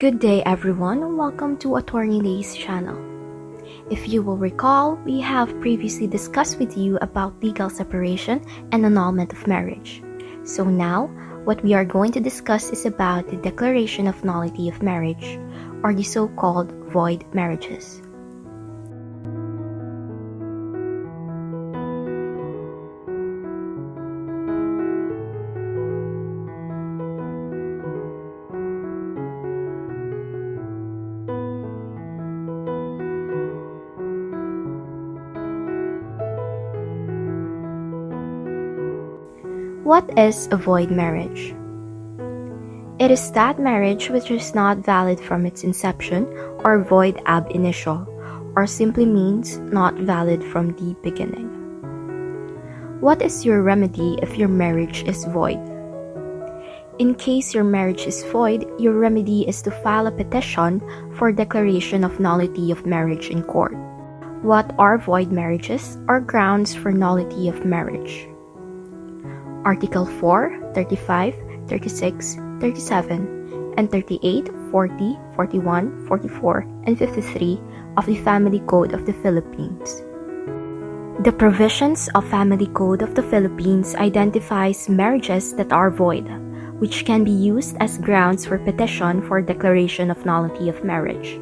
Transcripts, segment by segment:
Good day everyone, welcome to Attorney Lay's channel. If you will recall, we have previously discussed with you about legal separation and annulment of marriage. So now, what we are going to discuss is about the Declaration of Nullity of marriage, or the so-called void marriages. What is a void marriage? It is that marriage which is not valid from its inception or void ab initio, or simply means not valid from the beginning. What is your remedy if your marriage is void? In case your marriage is void, your remedy is to file a petition for declaration of nullity of marriage in court. What are void marriages or grounds for nullity of marriage? Article 4, 35, 36, 37, and 38, 40, 41, 44, and 53 of the Family Code of the Philippines. The provisions of Family Code of the Philippines identifies marriages that are void, which can be used as grounds for petition for declaration of nullity of marriage.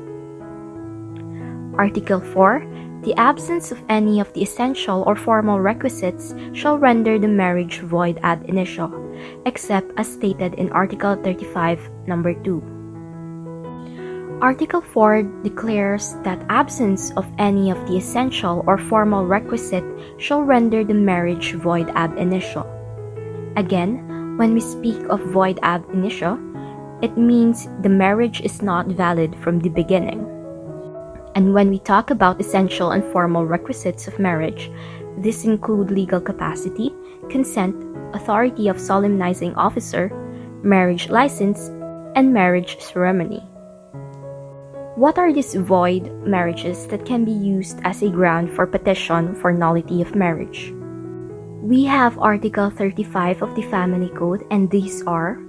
Article 4. The absence of any of the essential or formal requisites shall render the marriage void ab initio, except as stated in Article 35, number 2. Article 4 declares that absence of any of the essential or formal requisite shall render the marriage void ab initio. Again, when we speak of void ab initio, it means the marriage is not valid from the beginning. And when we talk about essential and formal requisites of marriage, these include legal capacity, consent, authority of solemnizing officer, marriage license, and marriage ceremony. What are these void marriages that can be used as a ground for petition for nullity of marriage? We have Article 35 of the Family Code, and these are: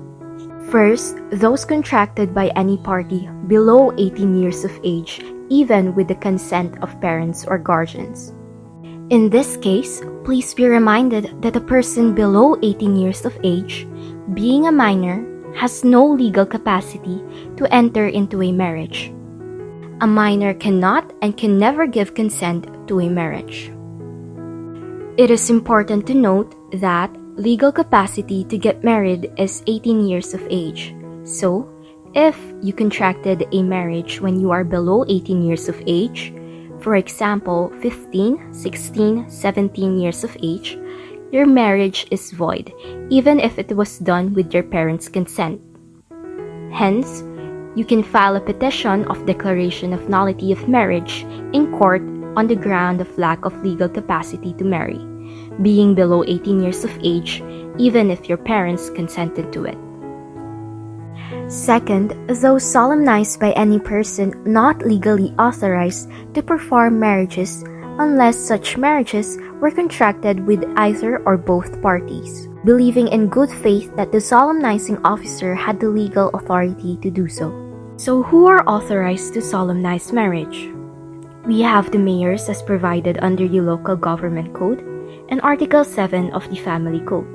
first, those contracted by any party below 18 years of age, even with the consent of parents or guardians. In this case, please be reminded that a person below 18 years of age, being a minor, has no legal capacity to enter into a marriage. A minor cannot and can never give consent to a marriage. It is important to note that legal capacity to get married is 18 years of age. So, if you contracted a marriage when you are below 18 years of age, for example, 15, 16, 17 years of age, your marriage is void, even if it was done with your parents' consent. Hence, you can file a petition of declaration of nullity of marriage in court on the ground of lack of legal capacity to marry, being below 18 years of age, even if your parents consented to it. Second, those solemnized by any person not legally authorized to perform marriages unless such marriages were contracted with either or both parties, believing in good faith that the solemnizing officer had the legal authority to do so. So who are authorized to solemnize marriage? We have the mayors as provided under the Local Government Code and Article 7 of the Family Code.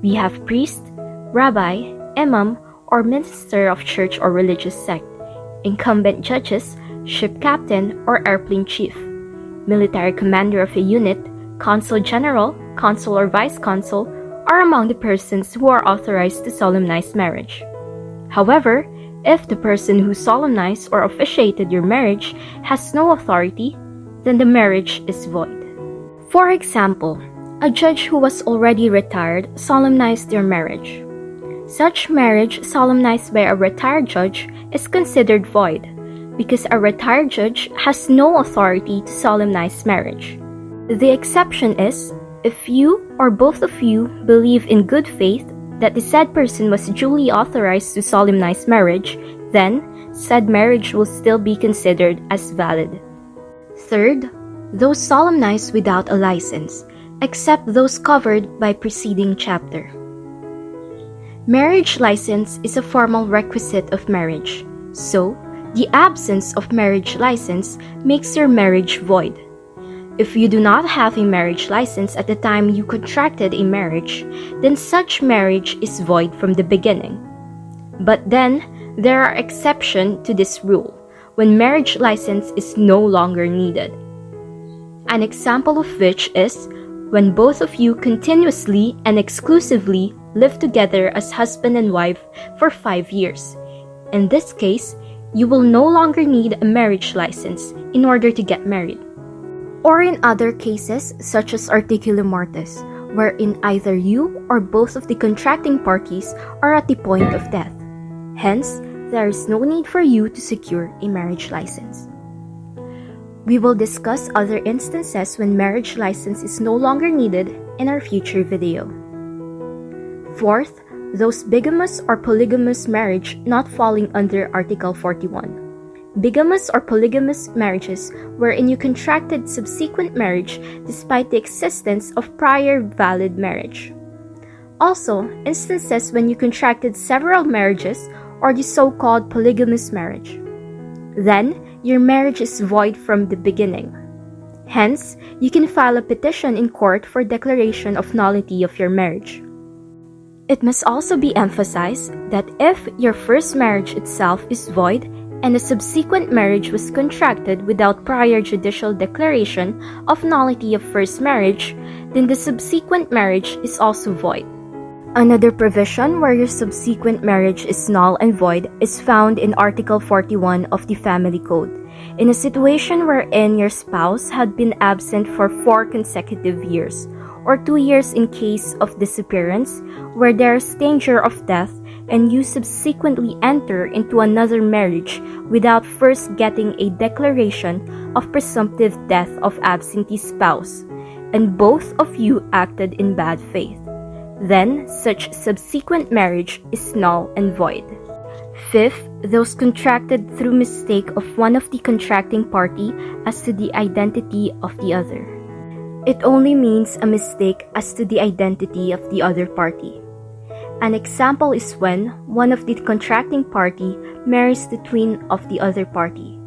We have priest, rabbi, imam, or minister of church or religious sect, incumbent judges, ship captain or airplane chief, military commander of a unit, consul general, consul or vice consul are among the persons who are authorized to solemnize marriage. However, if the person who solemnized or officiated your marriage has no authority, then the marriage is void. For example, a judge who was already retired solemnized your marriage. Such marriage solemnized by a retired judge is considered void because a retired judge has no authority to solemnize marriage. The exception is if you or both of you believe in good faith that the said person was duly authorized to solemnize marriage, then said marriage will still be considered as valid. Third, those solemnized without a license, except those covered by preceding chapter. Marriage license is a formal requisite of marriage. So, the absence of marriage license makes your marriage void. If you do not have a marriage license at the time you contracted a marriage, then such marriage is void from the beginning. But then, there are exceptions to this rule, when marriage license is no longer needed. An example of which is when both of you continuously and exclusively live together as husband and wife for 5 years. In this case, you will no longer need a marriage license in order to get married. Or in other cases, such as articulum mortis, wherein either you or both of the contracting parties are at the point of death. Hence, there is no need for you to secure a marriage license. We will discuss other instances when marriage license is no longer needed in our future video. Fourth, those bigamous or polygamous marriage not falling under Article 41. Bigamous or polygamous marriages wherein you contracted subsequent marriage despite the existence of prior valid marriage. Also, instances when you contracted several marriages or the so-called polygamous marriage. Then, your marriage is void from the beginning. Hence, you can file a petition in court for declaration of nullity of your marriage. It must also be emphasized that if your first marriage itself is void and a subsequent marriage was contracted without prior judicial declaration of nullity of first marriage, then the subsequent marriage is also void. Another provision where your subsequent marriage is null and void is found in Article 41 of the Family Code, in a situation wherein your spouse had been absent for 4 consecutive years, or 2 years in case of disappearance, where there is danger of death, and you subsequently enter into another marriage without first getting a declaration of presumptive death of absentee spouse, and both of you acted in bad faith. Then, such subsequent marriage is null and void. Fifth, those contracted through mistake of one of the contracting party as to the identity of the other. It only means a mistake as to the identity of the other party. An example is when one of the contracting party marries the twin of the other party,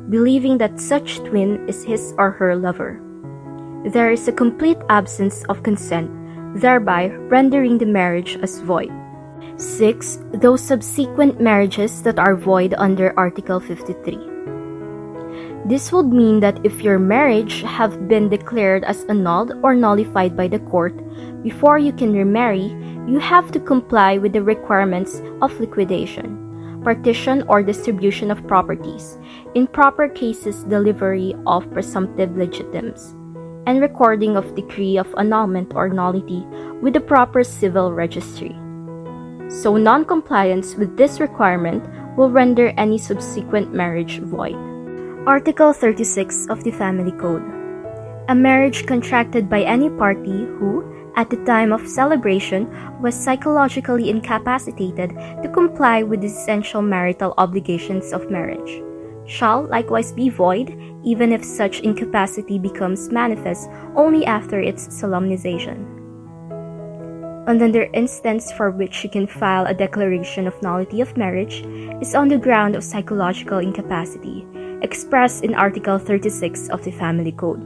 believing that such twin is his or her lover. There is a complete absence of consent, thereby rendering the marriage as void. 6. Those subsequent marriages that are void under Article 53. This would mean that if your marriage have been declared as annulled or nullified by the court, before you can remarry, you have to comply with the requirements of liquidation, partition or distribution of properties, in proper cases delivery of presumptive legitimates, and recording of decree of annulment or nullity with the proper civil registry. So non-compliance with this requirement will render any subsequent marriage void. Article 36 of the Family Code. A marriage contracted by any party who, at the time of celebration, was psychologically incapacitated to comply with the essential marital obligations of marriage, shall likewise be void, even if such incapacity becomes manifest only after its solemnization. Another instance for which you can file a declaration of nullity of marriage is on the ground of psychological incapacity, expressed in Article 36 of the Family Code.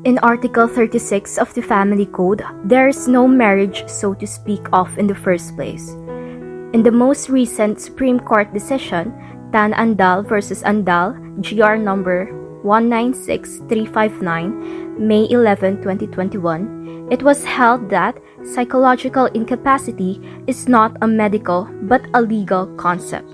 In Article 36 of the Family Code, there is no marriage, so to speak, of in the first place. In the most recent Supreme Court decision, Tan Andal versus Andal, GR number 196359, May 11, 2021, it was held that psychological incapacity is not a medical but a legal concept.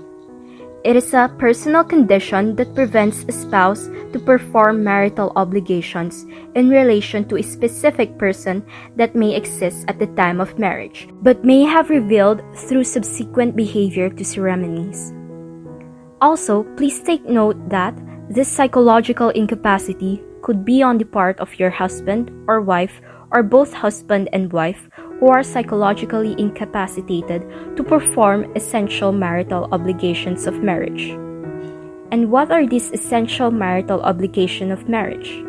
It is a personal condition that prevents a spouse to perform marital obligations in relation to a specific person that may exist at the time of marriage, but may have revealed through subsequent behavior to ceremonies. Also, please take note that this psychological incapacity could be on the part of your husband or wife or both husband and wife who are psychologically incapacitated to perform essential marital obligations of marriage. And what are these essential marital obligations of marriage?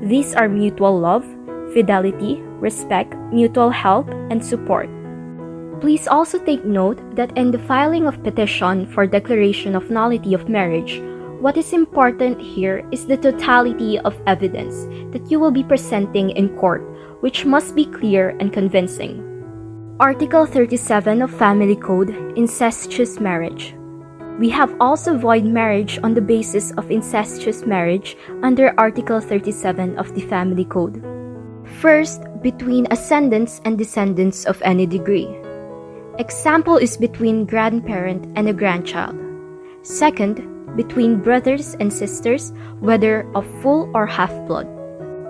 These are mutual love, fidelity, respect, mutual help, and support. Please also take note that in the filing of petition for declaration of nullity of marriage, what is important here is the totality of evidence that you will be presenting in court, which must be clear and convincing. Article 37 of Family Code, Incestuous Marriage. We have also void marriage on the basis of incestuous marriage under Article 37 of the Family Code. First, between ascendants and descendants of any degree. Example is between grandparent and a grandchild. Second, between brothers and sisters, whether of full or half-blood.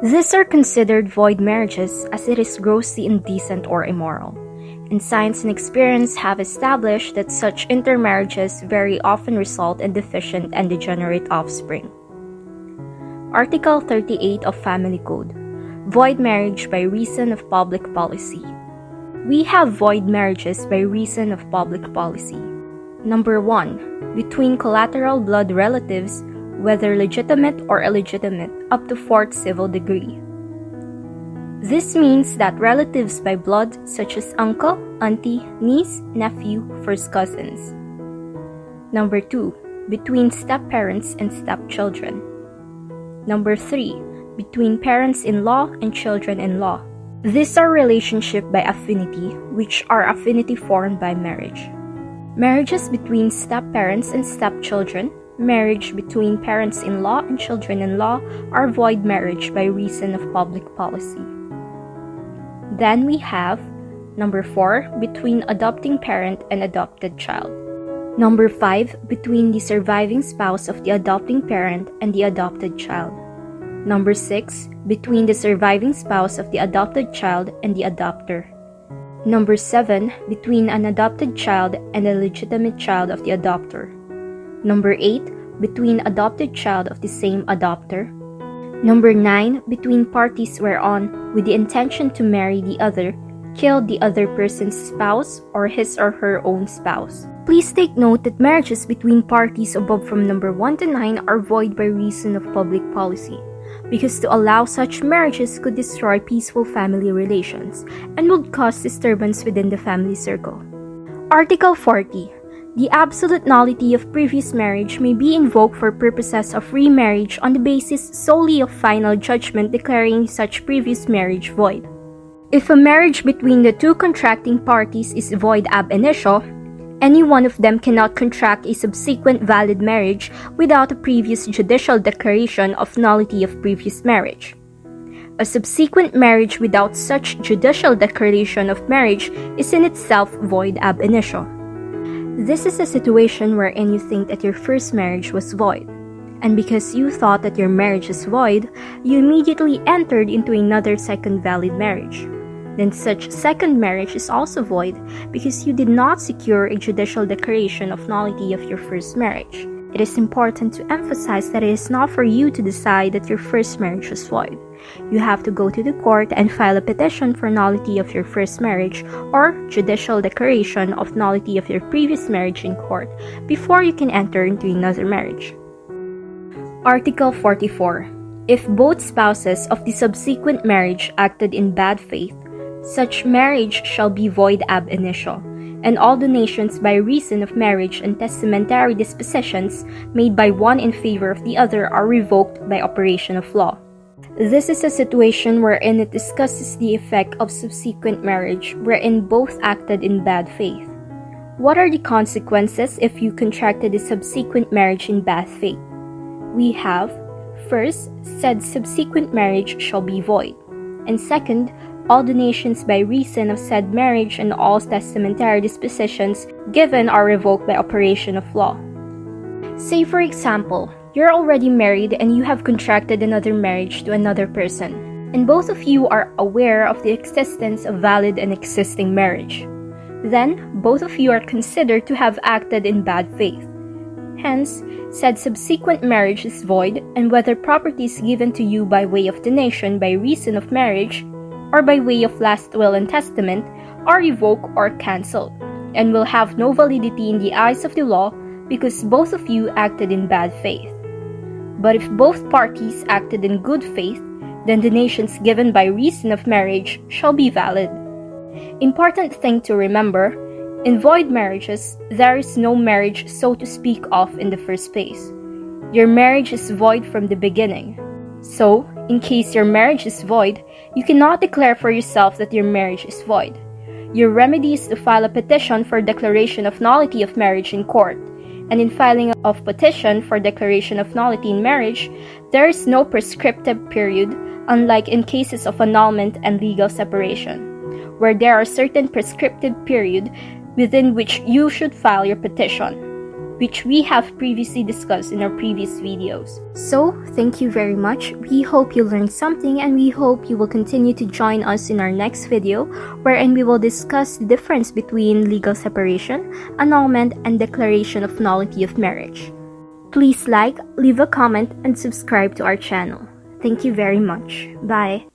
These are considered void marriages as it is grossly indecent or immoral. And science and experience have established that such intermarriages very often result in deficient and degenerate offspring. Article 38 of Family Code. Void marriage by reason of public policy. We have void marriages by reason of public policy. Number 1. Between collateral blood relatives, whether legitimate or illegitimate, up to 4th civil degree. This means that relatives by blood such as uncle, auntie, niece, nephew, first cousins. Number 2. Between step-parents and step-children. Number 3. Between parents-in-law and children-in-law. These are relationships by affinity, which are affinity formed by marriage. Marriages between step-parents and step-children, marriage between parents-in-law and children-in-law are void marriage by reason of public policy. Then we have number 4, between adopting parent and adopted child. Number 5, between the surviving spouse of the adopting parent and the adopted child. Number 6, between the surviving spouse of the adopted child and the adopter. Number 7, between an adopted child and a legitimate child of the adopter. Number 8, between adopted child of the same adopter. Number 9, between parties whereon, with the intention to marry the other, killed the other person's spouse or his or her own spouse. Please take note that marriages between parties above from number 1 to 9 are void by reason of public policy, because to allow such marriages could destroy peaceful family relations and would cause disturbance within the family circle. Article 40. The absolute nullity of previous marriage may be invoked for purposes of remarriage on the basis solely of final judgment declaring such previous marriage void. If a marriage between the two contracting parties is void ab initio, any one of them cannot contract a subsequent valid marriage without a previous judicial declaration of nullity of previous marriage. A subsequent marriage without such judicial declaration of marriage is in itself void ab initio. This is a situation wherein you think that your first marriage was void, and because you thought that your marriage is void, you immediately entered into another second valid marriage. Then such second marriage is also void because you did not secure a judicial declaration of nullity of your first marriage. It is important to emphasize that it is not for you to decide that your first marriage was void. You have to go to the court and file a petition for nullity of your first marriage or judicial declaration of nullity of your previous marriage in court before you can enter into another marriage. Article 44. If both spouses of the subsequent marriage acted in bad faith, such marriage shall be void ab initio, and all donations by reason of marriage and testamentary dispositions made by one in favor of the other are revoked by operation of law. This is a situation wherein it discusses the effect of subsequent marriage wherein both acted in bad faith. What are the consequences if you contracted a subsequent marriage in bad faith? We have, first, said subsequent marriage shall be void, and second, all donations by reason of said marriage and all testamentary dispositions given are revoked by operation of law. Say for example, you're already married and you have contracted another marriage to another person, and both of you are aware of the existence of valid and existing marriage. Then, both of you are considered to have acted in bad faith. Hence, said subsequent marriage is void, and whether properties given to you by way of donation by reason of marriage or by way of last will and testament are revoked or cancelled, and will have no validity in the eyes of the law because both of you acted in bad faith. But if both parties acted in good faith, then donations given by reason of marriage shall be valid. Important thing to remember, in void marriages, there is no marriage so to speak of in the first place. Your marriage is void from the beginning. So, in case your marriage is void, you cannot declare for yourself that your marriage is void. Your remedy is to file a petition for declaration of nullity of marriage in court. And in filing of petition for declaration of nullity in marriage, there is no prescriptive period, unlike in cases of annulment and legal separation, where there are certain prescriptive period within which you should file your petition, which we have previously discussed in our previous videos. So, thank you very much. We hope you learned something, and we hope you will continue to join us in our next video, wherein we will discuss the difference between legal separation, annulment, and declaration of nullity of marriage. Please like, leave a comment, and subscribe to our channel. Thank you very much. Bye.